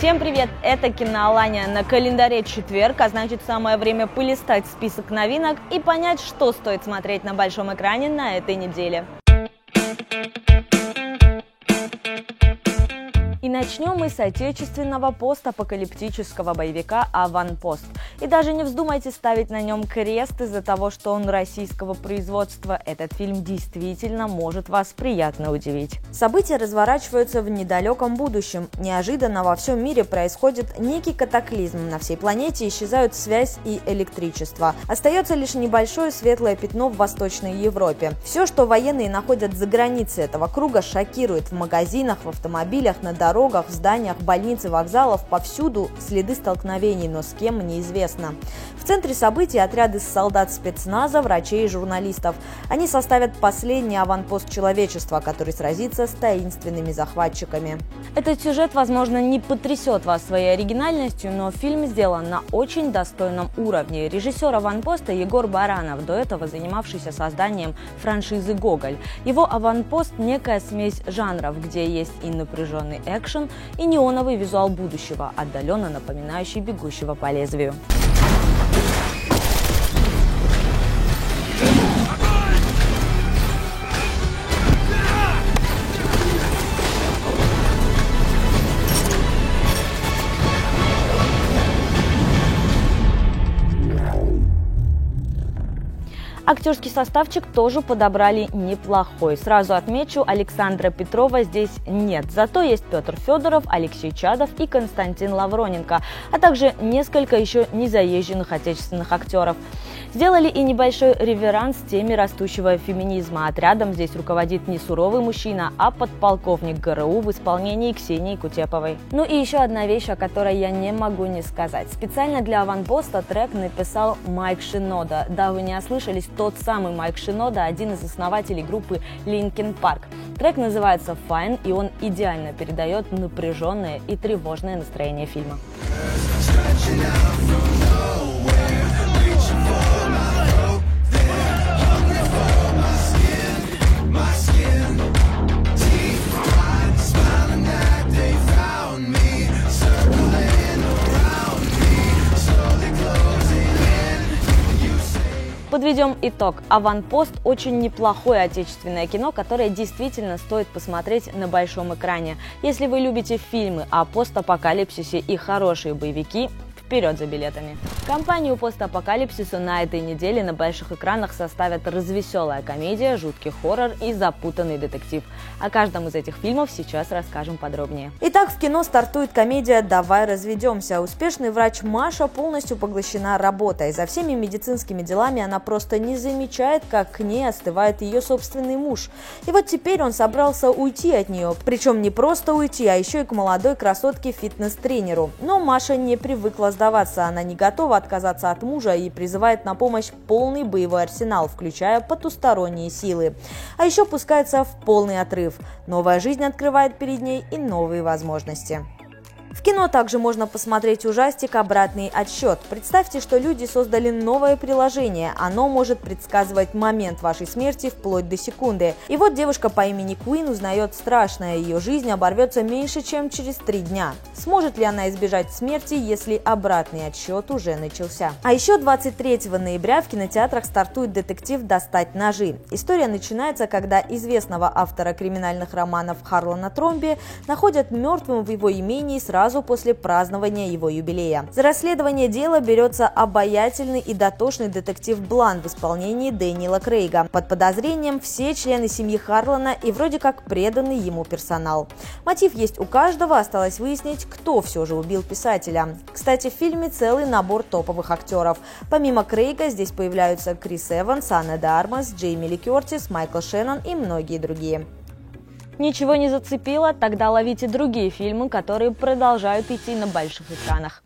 Всем привет! Это Киноалания. На календаре четверг, а значит самое время полистать список новинок и понять, что стоит смотреть на большом экране на этой неделе. И начнем мы с отечественного постапокалиптического боевика «Аванпост». И даже не вздумайте ставить на нем крест из-за того, что он российского производства. Этот фильм действительно может вас приятно удивить. События разворачиваются в недалеком будущем. Неожиданно во всем мире происходит некий катаклизм. На всей планете исчезают связь и электричество. Остается лишь небольшое светлое пятно в Восточной Европе. Все, что военные находят за границей этого круга, шокирует. В магазинах, в автомобилях, на дорогах, в зданиях, больниц и вокзалов повсюду следы столкновений, но с кем неизвестно. В центре событий отряды солдат спецназа, врачей и журналистов. Они составят последний аванпост человечества, который сразится с таинственными захватчиками. Этот сюжет, возможно, не потрясет вас своей оригинальностью, но фильм сделан на очень достойном уровне. Режиссер «Аванпоста» Егор Баранов, до этого занимавшийся созданием франшизы «Гоголь». Его «Аванпост» – некая смесь жанров, где есть и напряженный экшен, и неоновый визуал будущего, отдаленно напоминающий «Бегущего по лезвию». Актерский составчик тоже подобрали неплохой. Сразу отмечу, Александра Петрова здесь нет. Зато есть Петр Федоров, Алексей Чадов и Константин Лавроненко, а также несколько еще незаезженных отечественных актеров. Сделали и небольшой реверанс теме растущего феминизма. Отрядом здесь руководит не суровый мужчина, а подполковник ГРУ в исполнении Ксении Кутеповой. Ну и еще одна вещь, о которой я не могу не сказать. Специально для «Аванпоста» трек написал Майк Шинода. Да, вы не ослышались, тот самый Майк Шинода, один из основателей группы Linkin Park. Трек называется «Fine», и он идеально передает напряженное и тревожное настроение фильма. Подведем итог. «Аванпост» – очень неплохое отечественное кино, которое действительно стоит посмотреть на большом экране. Если вы любите фильмы о постапокалипсисе и хорошие боевики, вперед за билетами! Компанию постапокалипсису на этой неделе на больших экранах составят развеселая комедия, жуткий хоррор и запутанный детектив. О каждом из этих фильмов сейчас расскажем подробнее. Итак, в кино стартует комедия «Давай разведемся». Успешный врач Маша полностью поглощена работой. За всеми медицинскими делами она просто не замечает, как к ней остывает ее собственный муж. И вот теперь он собрался уйти от нее. Причем не просто уйти, а еще и к молодой красотке-фитнес-тренеру. Но Маша не привыкла сдаваться. Она не готова отказаться от мужа и призывает на помощь полный боевой арсенал, включая потусторонние силы. А еще пускается в полный отрыв. Новая жизнь открывает перед ней и новые возможности. В кино также можно посмотреть ужастик «Обратный отсчет». Представьте, что люди создали новое приложение. Оно может предсказывать момент вашей смерти вплоть до секунды. И вот девушка по имени Куин узнает страшное. Ее жизнь оборвется меньше, чем через 3 дня. Сможет ли она избежать смерти, если обратный отсчет уже начался? А еще 23 ноября в кинотеатрах стартует детектив «Достать ножи». История начинается, когда известного автора криминальных романов Харлана Тромби находят мертвым в его имении сразу после празднования его юбилея. За расследование дела берется обаятельный и дотошный детектив Блан в исполнении Дэниела Крейга. Под подозрением все члены семьи Харлана и вроде как преданный ему персонал. Мотив есть у каждого, осталось выяснить, кто все же убил писателя. Кстати, в фильме целый набор топовых актеров. Помимо Крейга здесь появляются Крис Эванс, Анна де Армас, Джейми Ли Кертис, Майкл Шеннон и многие другие. Ничего не зацепило? Тогда ловите другие фильмы, которые продолжают идти на больших экранах.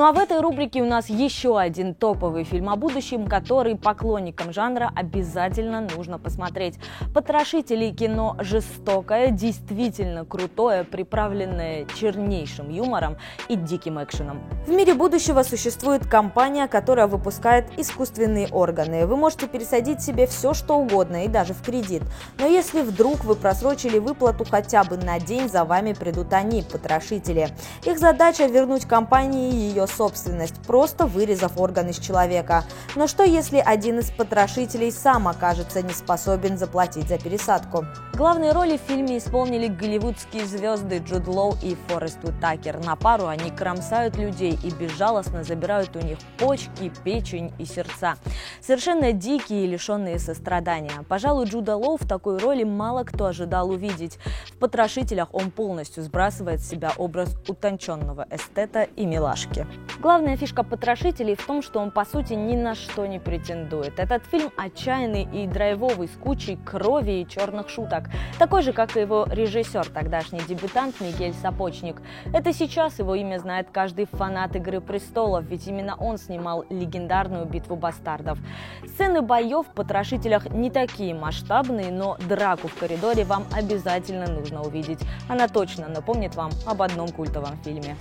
Ну а в этой рубрике у нас еще один топовый фильм о будущем, который поклонникам жанра обязательно нужно посмотреть. «Потрошители» — кино жестокое, действительно крутое, приправленное чернейшим юмором и диким экшеном. В мире будущего существует компания, которая выпускает искусственные органы. Вы можете пересадить себе все, что угодно, и даже в кредит. Но если вдруг вы просрочили выплату хотя бы на день, за вами придут они, потрошители. Их задача — вернуть компании ее собственность, просто вырезав орган из человека. Но что если один из потрошителей сам окажется не способен заплатить за пересадку? Главные роли в фильме исполнили голливудские звезды Джуд Лоу и Форест Уитакер. На пару они кромсают людей и безжалостно забирают у них почки, печень и сердца. Совершенно дикие и лишенные сострадания. Пожалуй, Джуда Лоу в такой роли мало кто ожидал увидеть. В «Потрошителях» он полностью сбрасывает с себя образ утонченного эстета и милашки. Главная фишка «Потрошителей» в том, что он по сути ни на что не претендует. Этот фильм отчаянный и драйвовый, с кучей крови и черных шуток. Такой же, как и его режиссер, тогдашний дебютант Мигель Сапочник. Это сейчас его имя знает каждый фанат «Игры престолов», ведь именно он снимал легендарную «Битву бастардов». Сцены боев в «Потрошителях» не такие масштабные, но драку в коридоре вам обязательно нужно увидеть. Она точно напомнит вам об одном культовом фильме.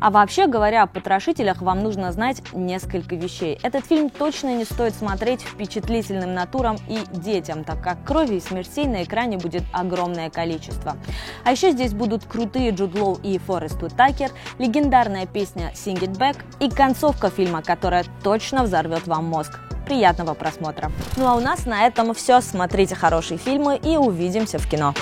А вообще говоря, о «Потрошителях» вам нужно знать несколько вещей. Этот фильм точно не стоит смотреть впечатлительным натурам и детям, так как крови и смертей на экране будет огромное количество. А еще здесь будут крутые Джуд Лоу и Форест Уитакер, легендарная песня «Sing It Back» и концовка фильма, которая точно взорвет вам мозг. Приятного просмотра! Ну а у нас на этом все. Смотрите хорошие фильмы и увидимся в кино.